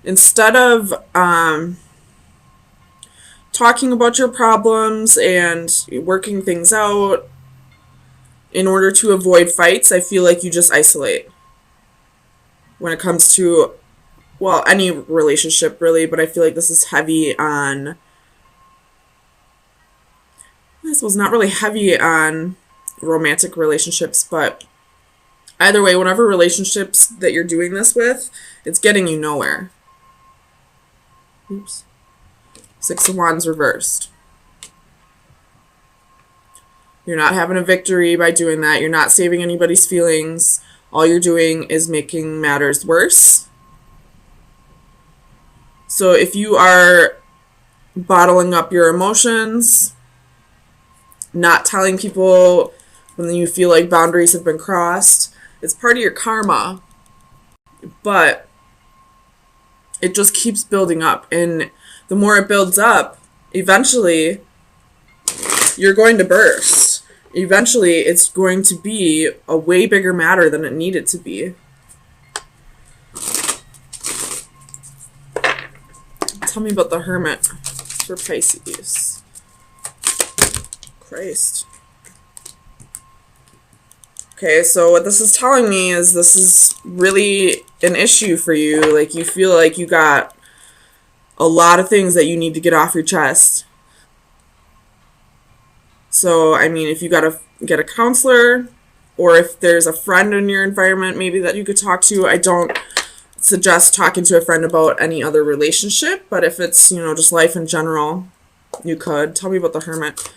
Instead of talking about your problems and working things out in order to avoid fights, I feel like you just isolate when it comes to, well, any relationship really, but I feel like this is heavy on, I suppose not really heavy on romantic relationships, but either way, whatever relationships that you're doing this with, it's getting you nowhere. Oops. Six of Wands reversed. You're not having a victory by doing that. You're not saving anybody's feelings. All you're doing is making matters worse. So if you are bottling up your emotions, not telling people when you feel like boundaries have been crossed, it's part of your karma. But it just keeps building up. And the more it builds up, eventually you're going to burst. Eventually it's going to be a way bigger matter than it needed to be. Tell me about the Hermit for Pisces. Christ. Okay, so what this is telling me is this is really an issue for you. Like, you feel like you got a lot of things that you need to get off your chest. So, I mean, if you got to get a counselor, or if there's a friend in your environment maybe that you could talk to, I don't suggest talking to a friend about any other relationship, but if it's, just life in general, you could. Tell me about the Hermit.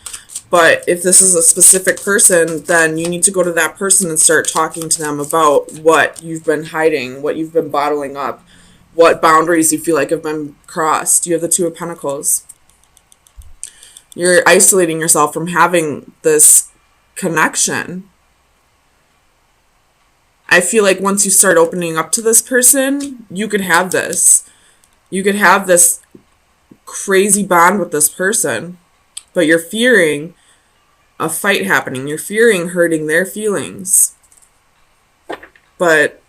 But if this is a specific person, then you need to go to that person and start talking to them about what you've been hiding, what you've been bottling up, what boundaries you feel like have been crossed. You have the Two of Pentacles. You're isolating yourself from having this connection. I feel like once you start opening up to this person, you could have this. You could have this crazy bond with this person, but you're fearing a fight happening. You're fearing hurting their feelings. But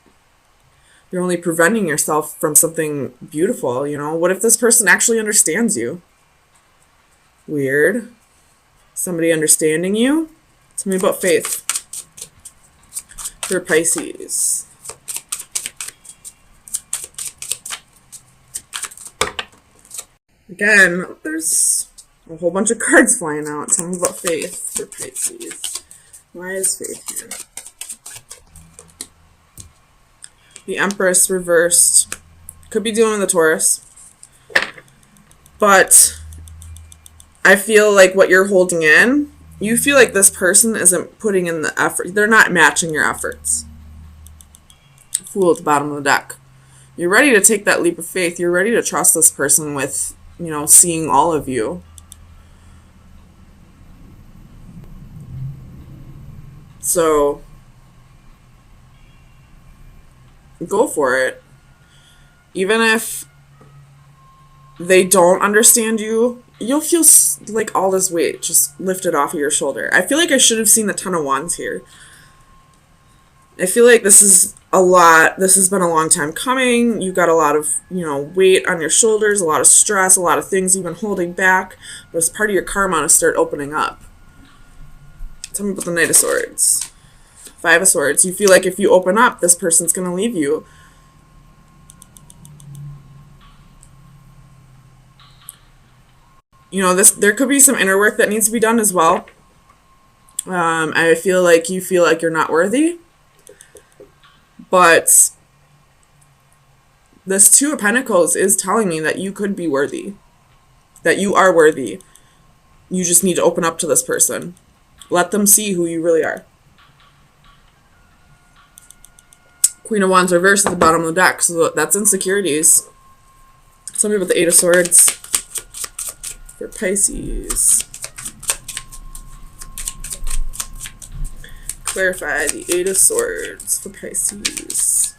you're only preventing yourself from something beautiful, What if this person actually understands you? Weird. Somebody understanding you? Tell me about faith for Pisces. Again, there's a whole bunch of cards flying out. Tell me about faith for Pisces. Why is faith here? The Empress reversed. Could be dealing with the Taurus. But I feel like what you're holding in, you feel like this person isn't putting in the effort. They're not matching your efforts. Fool at the bottom of the deck. You're ready to take that leap of faith. You're ready to trust this person with, seeing all of you. So go for it. Even if they don't understand you, you'll feel like all this weight just lifted off of your shoulder. I feel like I should have seen the Ten of Wands here. I feel like this is a lot. This has been a long time coming. You got a lot of, weight on your shoulders, a lot of stress, a lot of things you've been holding back. But it's part of your karma to start opening up. Tell me about the Knight of Swords. Five of Swords. You feel like if you open up, this person's going to leave you. There could be some inner work that needs to be done as well. I feel like you feel like you're not worthy. But this Two of Pentacles is telling me that you could be worthy. That you are worthy. You just need to open up to this person. Let them see who you really are. Queen of Wands reversed at the bottom of the deck. So that's insecurities. Tell me about the Eight of Swords for Pisces. Clarify the Eight of Swords for Pisces.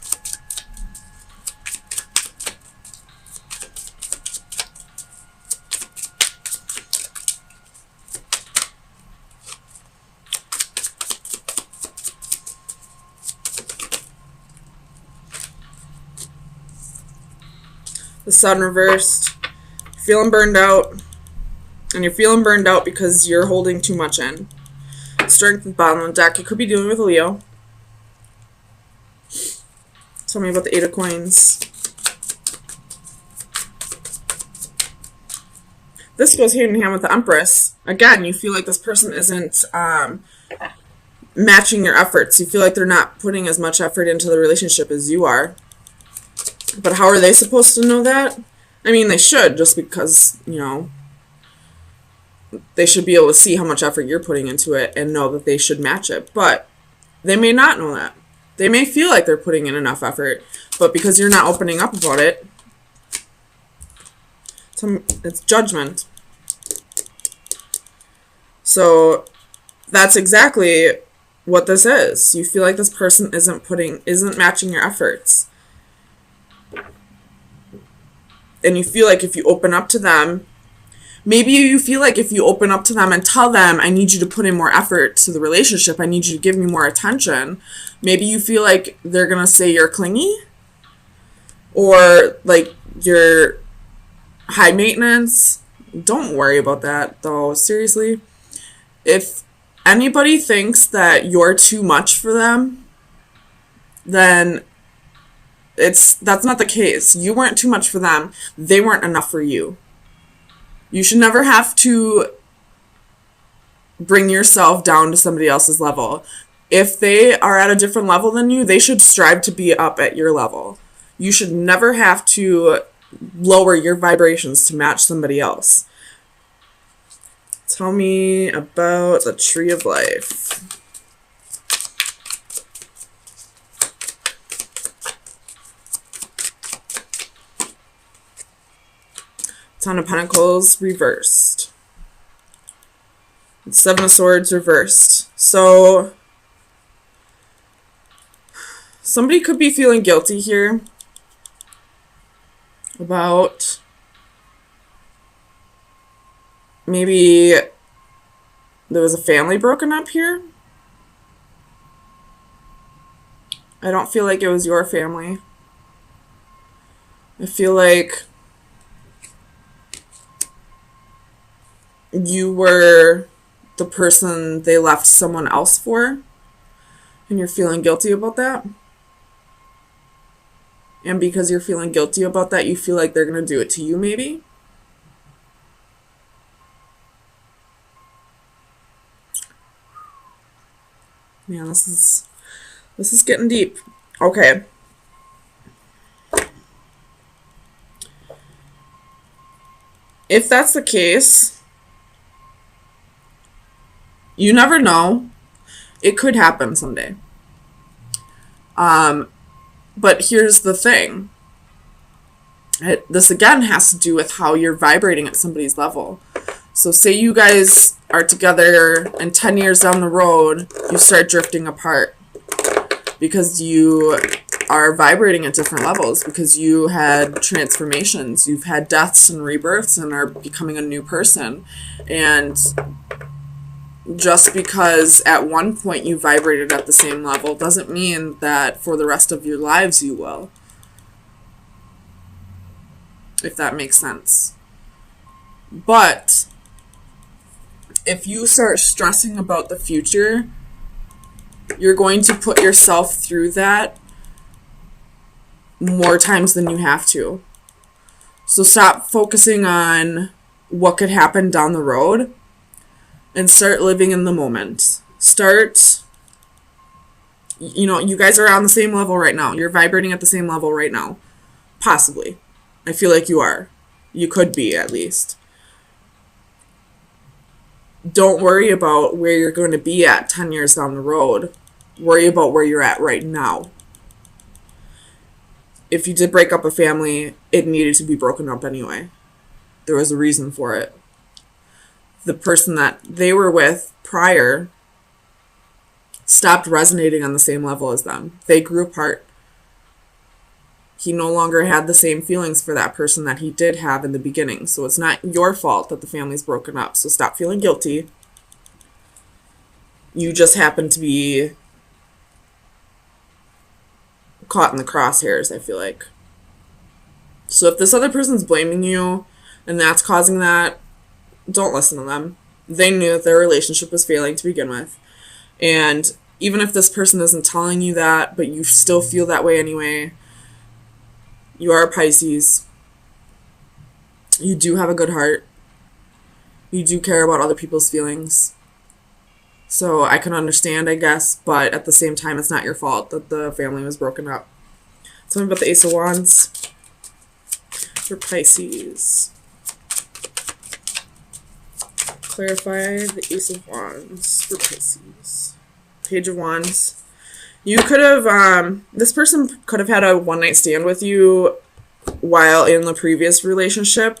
The Sun reversed. Feeling burned out. And you're feeling burned out because you're holding too much in. Strength at the bottom of the deck. You could be dealing with a Leo. Tell me about the Eight of Coins. This goes hand in hand with the Empress. Again, you feel like this person isn't matching your efforts. You feel like they're not putting as much effort into the relationship as you are. But how are they supposed to know that? I mean, they should, just because, you know, they should be able to see how much effort you're putting into it and know that they should match it. But they may not know that. They may feel like they're putting in enough effort, but because you're not opening up about it, it's judgment. So that's exactly what this is. You feel like this person isn't matching your efforts. And you feel like if you open up to them, maybe you feel like if you open up to them and tell them, I need you to put in more effort to the relationship, I need you to give me more attention, maybe you feel like they're going to say you're clingy or like you're high maintenance. Don't worry about that, though. Seriously. If anybody thinks that you're too much for them, then that's not the case. You weren't too much for them. They weren't enough for you. You should never have to bring yourself down to somebody else's level. If they are at a different level than you, they should strive to be up at your level. You should never have to lower your vibrations to match somebody else. Tell me about the Tree of Life. Ten of Pentacles reversed. Seven of Swords reversed. So somebody could be feeling guilty here about maybe there was a family broken up here. I don't feel like it was your family. I feel like you were the person they left someone else for, and you're feeling guilty about that. And because you're feeling guilty about that, you feel like they're going to do it to you, maybe. Man, this is getting deep. Okay. If that's the case, you never know. It could happen someday. But here's the thing. This again has to do with how you're vibrating at somebody's level. So say you guys are together and 10 years down the road, you start drifting apart because you are vibrating at different levels, because you had transformations, you've had deaths and rebirths and are becoming a new person. And just because at one point you vibrated at the same level doesn't mean that for the rest of your lives you will. If that makes sense. But if you start stressing about the future, you're going to put yourself through that more times than you have to. So stop focusing on what could happen down the road and start living in the moment. Start, you guys are on the same level right now. You're vibrating at the same level right now. Possibly. I feel like you are. You could be, at least. Don't worry about where you're going to be at 10 years down the road. Worry about where you're at right now. If you did break up a family, it needed to be broken up anyway. There was a reason for it. The person that they were with prior stopped resonating on the same level as them. They grew apart. He no longer had the same feelings for that person that he did have in the beginning. So it's not your fault that the family's broken up. So stop feeling guilty. You just happen to be caught in the crosshairs, I feel like. So if this other person's blaming you and that's causing that, don't listen to them. They knew that their relationship was failing to begin with. And even if this person isn't telling you that, but you still feel that way anyway, you are a Pisces. You do have a good heart. You do care about other people's feelings. So I can understand, I guess, but at the same time, it's not your fault that the family was broken up. Tell me about the Ace of Wands for Pisces. Clarify the Ace of Wands for Pisces. Page of Wands. You could have, this person could have had a one-night stand with you while in the previous relationship.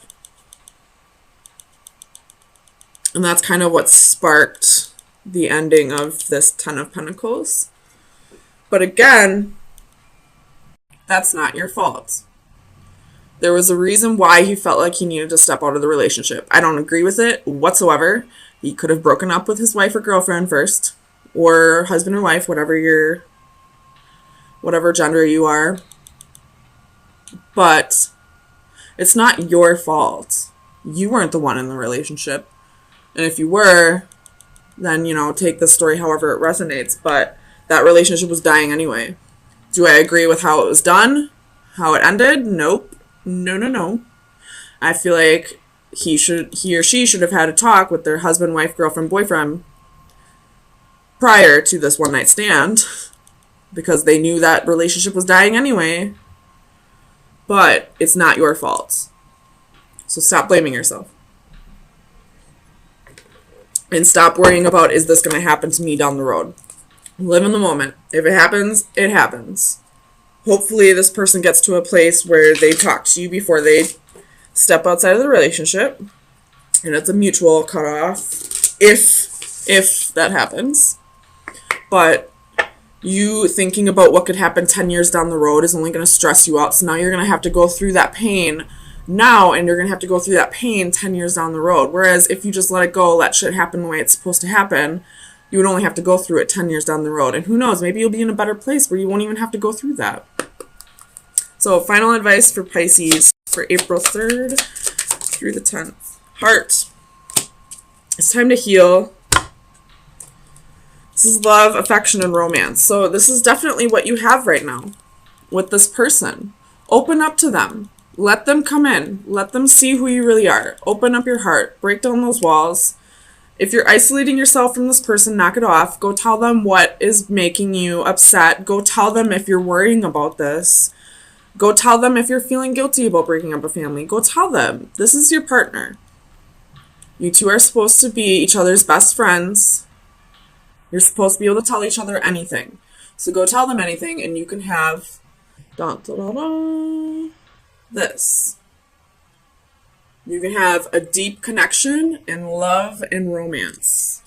And that's kind of what sparked the ending of this Ten of Pentacles. But again, that's not your fault. There was a reason why he felt like he needed to step out of the relationship. I don't agree with it whatsoever. He could have broken up with his wife or girlfriend first, or husband or wife, whatever gender you are. But it's not your fault. You weren't the one in the relationship. And if you were, then, take the story however it resonates. But that relationship was dying anyway. Do I agree with how it was done? How it ended? Nope. No. I feel like he or she should have had a talk with their husband, wife, girlfriend, boyfriend prior to this one night stand, because they knew that relationship was dying anyway. But it's not your fault. So stop blaming yourself. And stop worrying about, is this going to happen to me down the road? Live in the moment. If it happens, it happens. Hopefully this person gets to a place where they talk to you before they step outside of the relationship. And it's a mutual cutoff, if that happens. But you thinking about what could happen 10 years down the road is only going to stress you out. So now you're going to have to go through that pain now, and you're going to have to go through that pain 10 years down the road. Whereas if you just let it go, let shit happen the way it's supposed to happen, you would only have to go through it 10 years down the road. And who knows, maybe you'll be in a better place where you won't even have to go through that. So final advice for Pisces for April 3rd through the 10th. Heart. It's time to heal. This is love, affection, and romance. So this is definitely what you have right now with this person. Open up to them. Let them come in. Let them see who you really are. Open up your heart. Break down those walls. If you're isolating yourself from this person, knock it off. Go tell them what is making you upset. Go tell them if you're worrying about this. Go tell them if you're feeling guilty about breaking up a family. Go tell them. This is your partner. You two are supposed to be each other's best friends. You're supposed to be able to tell each other anything. So go tell them anything, and you can have this. You can have a deep connection and love and romance.